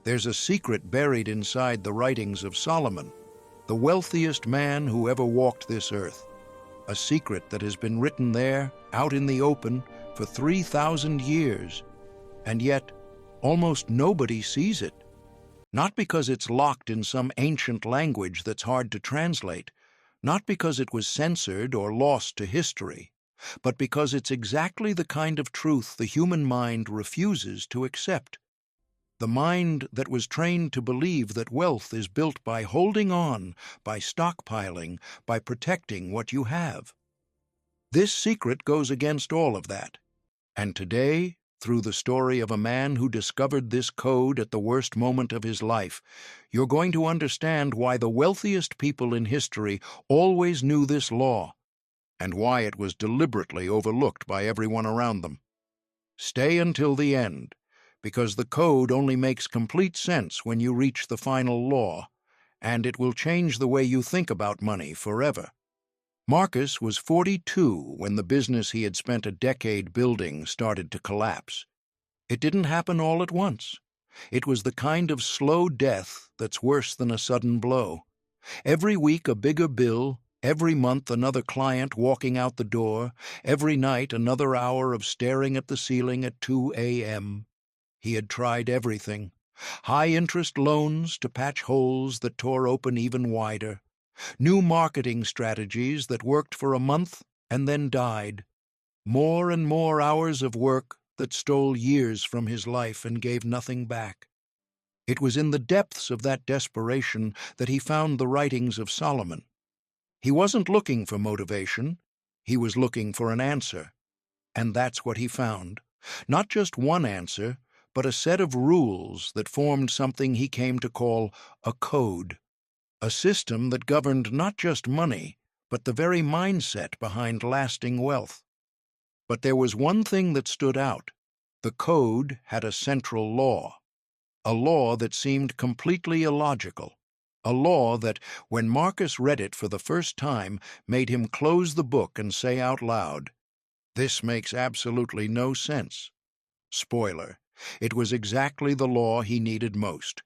There's a secret buried inside the writings of Solomon, the wealthiest man who ever walked this earth. A secret that has been written there, out in the open, for 3,000 years. And yet, almost nobody sees it. Not because it's locked in some ancient language that's hard to translate, not because it was censored or lost to history, but because it's exactly the kind of truth the human mind refuses to accept. The mind that was trained to believe that wealth is built by holding on, by stockpiling, by protecting what you have. This secret goes against all of that. And today, through the story of a man who discovered this code at the worst moment of his life, you're going to understand why the wealthiest people in history always knew this law, and why it was deliberately overlooked by everyone around them. Stay until the end, because the code only makes complete sense when you reach the final law, and it will change the way you think about money forever. Marcus was 42 when the business he had spent a decade building started to collapse. It didn't happen all at once. It was the kind of slow death that's worse than a sudden blow. Every week a bigger bill, every month another client walking out the door, every night another hour of staring at the ceiling at 2 a.m. He had tried everything. High-interest loans to patch holes that tore open even wider. New marketing strategies that worked for a month and then died. More and more hours of work that stole years from his life and gave nothing back. It was in the depths of that desperation that he found the writings of Solomon. He wasn't looking for motivation. He was looking for an answer. And that's what he found. Not just one answer, but a set of rules that formed something he came to call a code. A system that governed not just money, but the very mindset behind lasting wealth. But there was one thing that stood out. The code had a central law. A law that seemed completely illogical. A law that, when Marcus read it for the first time, made him close the book and say out loud, "This makes absolutely no sense." Spoiler, it was exactly the law he needed most.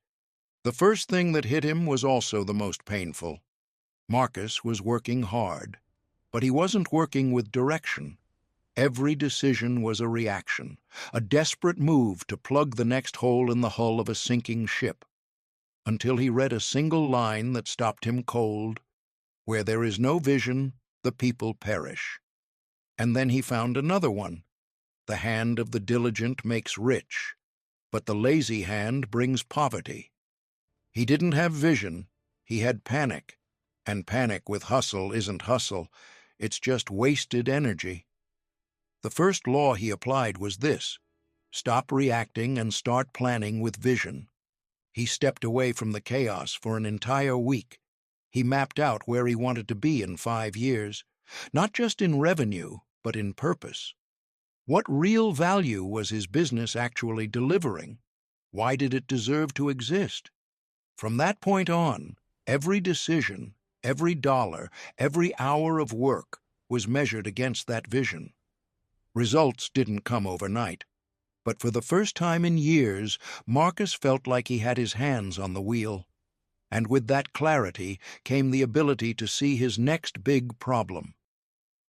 The first thing that hit him was also the most painful. Marcus was working hard, but he wasn't working with direction. Every decision was a reaction, a desperate move to plug the next hole in the hull of a sinking ship, until he read a single line that stopped him cold. Where there is no vision, the people perish. And then he found another one. The hand of the diligent makes rich, but the lazy hand brings poverty. He didn't have vision, he had panic. And panic with hustle isn't hustle, it's just wasted energy. The first law he applied was this: stop reacting and start planning with vision. He stepped away from the chaos for an entire week. He mapped out where he wanted to be in 5 years, not just in revenue, but in purpose. What real value was his business actually delivering? Why did it deserve to exist? From that point on, every decision, every dollar, every hour of work was measured against that vision. Results didn't come overnight, but for the first time in years, Marcus felt like he had his hands on the wheel. And with that clarity came the ability to see his next big problem.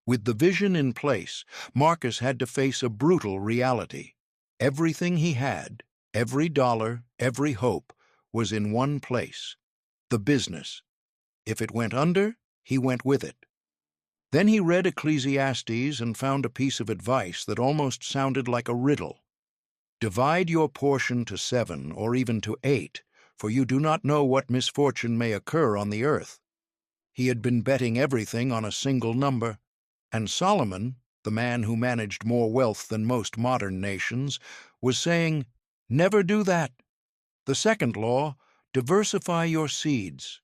With the vision in place, Marcus had to face a brutal reality. Everything he had, every dollar, every hope, was in one place: the business. If it went under, he went with it. Then he read Ecclesiastes and found a piece of advice that almost sounded like a riddle. Divide your portion to 7 or even to 8, for you do not know what misfortune may occur on the earth. He had been betting everything on a single number, and Solomon, the man who managed more wealth than most modern nations, was saying, never do that. The second law, diversify your seeds.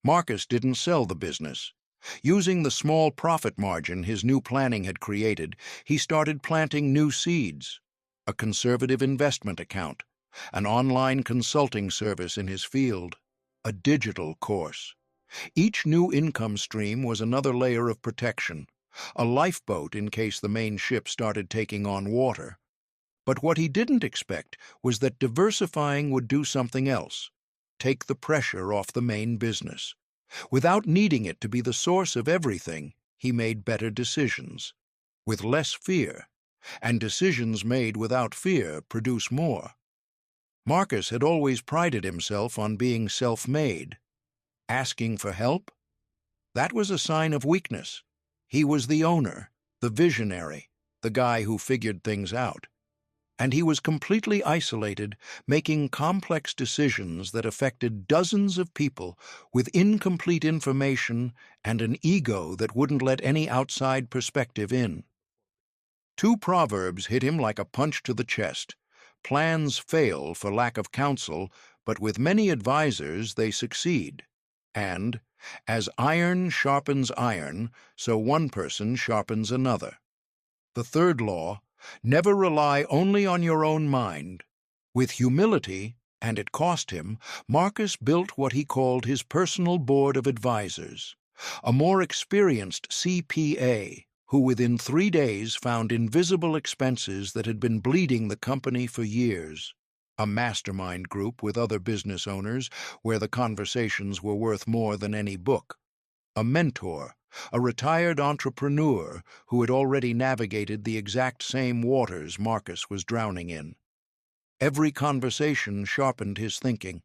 Marcus didn't sell the business. Using the small profit margin his new planning had created, he started planting new seeds: a conservative investment account, an online consulting service in his field, a digital course. Each new income stream was another layer of protection, a lifeboat in case the main ship started taking on water. But what he didn't expect was that diversifying would do something else: take the pressure off the main business. Without needing it to be the source of everything, he made better decisions, with less fear, and decisions made without fear produce more. Marcus had always prided himself on being self-made. Asking for help? That was a sign of weakness. He was the owner, the visionary, the guy who figured things out. And he was completely isolated, making complex decisions that affected dozens of people with incomplete information and an ego that wouldn't let any outside perspective in. Two proverbs hit him like a punch to the chest. Plans fail for lack of counsel, but with many advisors they succeed. And, as iron sharpens iron, so one person sharpens another. The third law: never rely only on your own mind. With humility, and it cost him, Marcus built what he called his personal board of advisors, a more experienced CPA who within 3 days found invisible expenses that had been bleeding the company for years. A mastermind group with other business owners where the conversations were worth more than any book. A mentor, a retired entrepreneur who had already navigated the exact same waters Marcus was drowning in. Every conversation sharpened his thinking,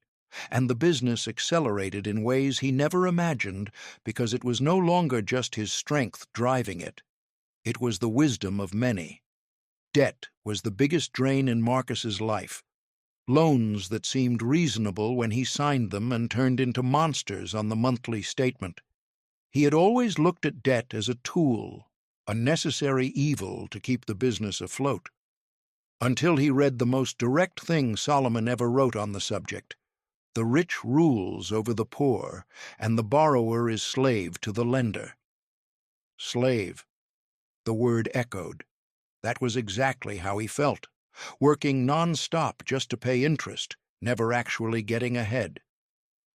and the business accelerated in ways he never imagined because it was no longer just his strength driving it. It was the wisdom of many. Debt was the biggest drain in Marcus's life. Loans that seemed reasonable when he signed them and turned into monsters on the monthly statement. He had always looked at debt as a tool, a necessary evil to keep the business afloat, until he read the most direct thing Solomon ever wrote on the subject. The rich rules over the poor, and the borrower is slave to the lender. Slave. The word echoed. That was exactly how he felt, working non-stop just to pay interest, never actually getting ahead.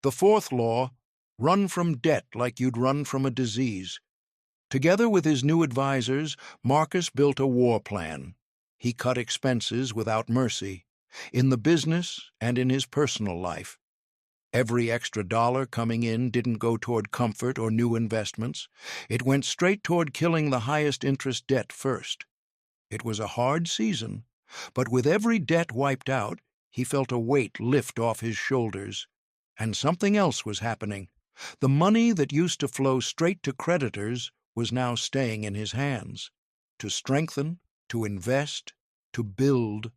The fourth law: run from debt like you'd run from a disease. Together with his new advisors, Marcus built a war plan. He cut expenses without mercy, in the business and in his personal life. Every extra dollar coming in didn't go toward comfort or new investments. It went straight toward killing the highest interest debt first. It was a hard season, but with every debt wiped out, he felt a weight lift off his shoulders. And something else was happening. The money that used to flow straight to creditors was now staying in his hands. To strengthen, to invest, to build.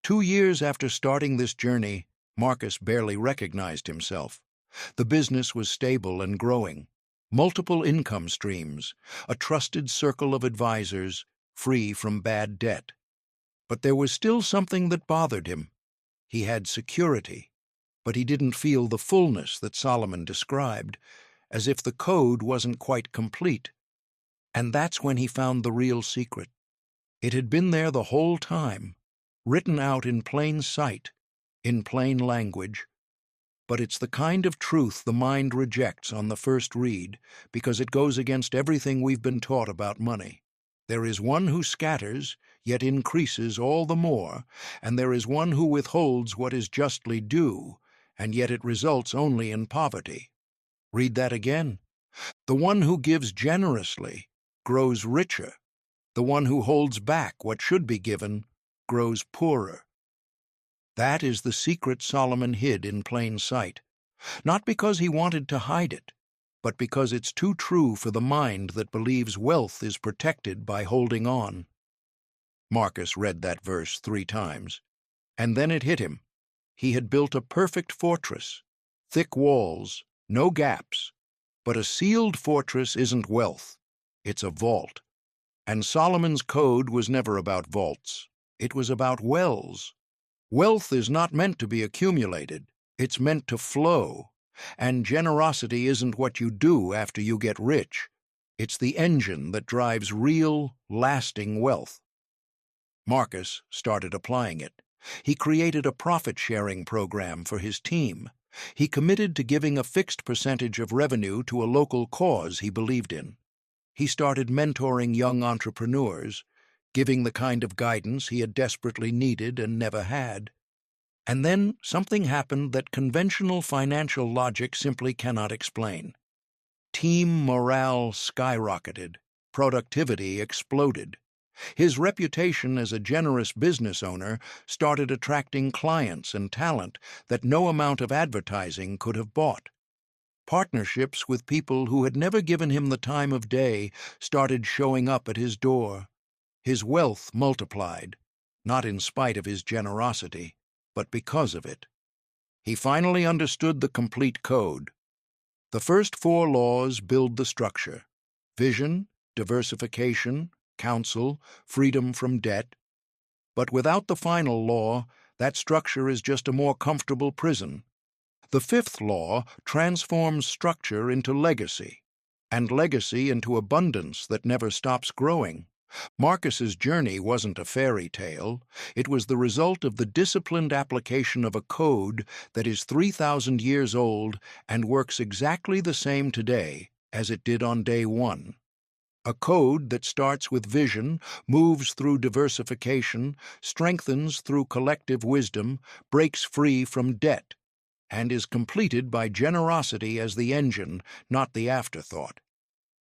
2 years after starting this journey, Marcus barely recognized himself. The business was stable and growing. Multiple income streams, a trusted circle of advisors, free from bad debt. But there was still something that bothered him. He had security, but he didn't feel the fullness that Solomon described, as if the code wasn't quite complete. And that's when he found the real secret. It had been there the whole time, written out in plain sight, in plain language. But it's the kind of truth the mind rejects on the first read because it goes against everything we've been taught about money. There is one who scatters, yet increases all the more, and there is one who withholds what is justly due, and yet it results only in poverty. Read that again. The one who gives generously grows richer. The one who holds back what should be given grows poorer. That is the secret Solomon hid in plain sight, not because he wanted to hide it, but because it's too true for the mind that believes wealth is protected by holding on. Marcus read that verse 3 times, and then it hit him. He had built a perfect fortress, thick walls, no gaps. But a sealed fortress isn't wealth, it's a vault. And Solomon's code was never about vaults, it was about wells. Wealth is not meant to be accumulated, it's meant to flow. And generosity isn't what you do after you get rich. It's the engine that drives real, lasting wealth. Marcus started applying it. He created a profit-sharing program for his team. He committed to giving a fixed percentage of revenue to a local cause he believed in. He started mentoring young entrepreneurs, giving the kind of guidance he had desperately needed and never had. And then something happened that conventional financial logic simply cannot explain. Team morale skyrocketed. Productivity exploded. His reputation as a generous business owner started attracting clients and talent that no amount of advertising could have bought. Partnerships with people who had never given him the time of day started showing up at his door. His wealth multiplied, not in spite of his generosity, but because of it. He finally understood the complete code. The first 4 laws build the structure: vision, diversification, counsel, freedom from debt. But without the final law, that structure is just a more comfortable prison. The 5th law transforms structure into legacy, and legacy into abundance that never stops growing. Marcus's journey wasn't a fairy tale. It was the result of the disciplined application of a code that is 3,000 years old and works exactly the same today as it did on day 1. A code that starts with vision, moves through diversification, strengthens through collective wisdom, breaks free from debt, and is completed by generosity as the engine, not the afterthought.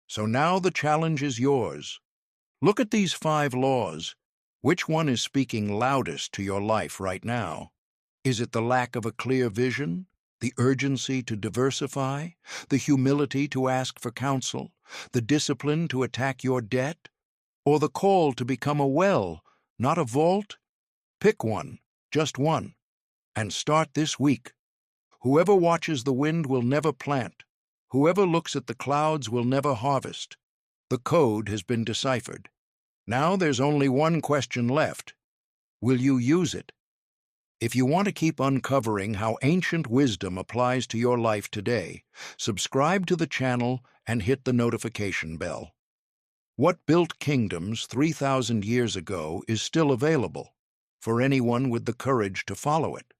So now the challenge is yours. Look at these 5 laws. Which one is speaking loudest to your life right now? Is it the lack of a clear vision, the urgency to diversify, the humility to ask for counsel, the discipline to attack your debt, or the call to become a well, not a vault? Pick one, just one, and start this week. Whoever watches the wind will never plant. Whoever looks at the clouds will never harvest. The code has been deciphered. Now there's only one question left. Will you use it? If you want to keep uncovering how ancient wisdom applies to your life today, subscribe to the channel and hit the notification bell. What built kingdoms 3,000 years ago is still available for anyone with the courage to follow it.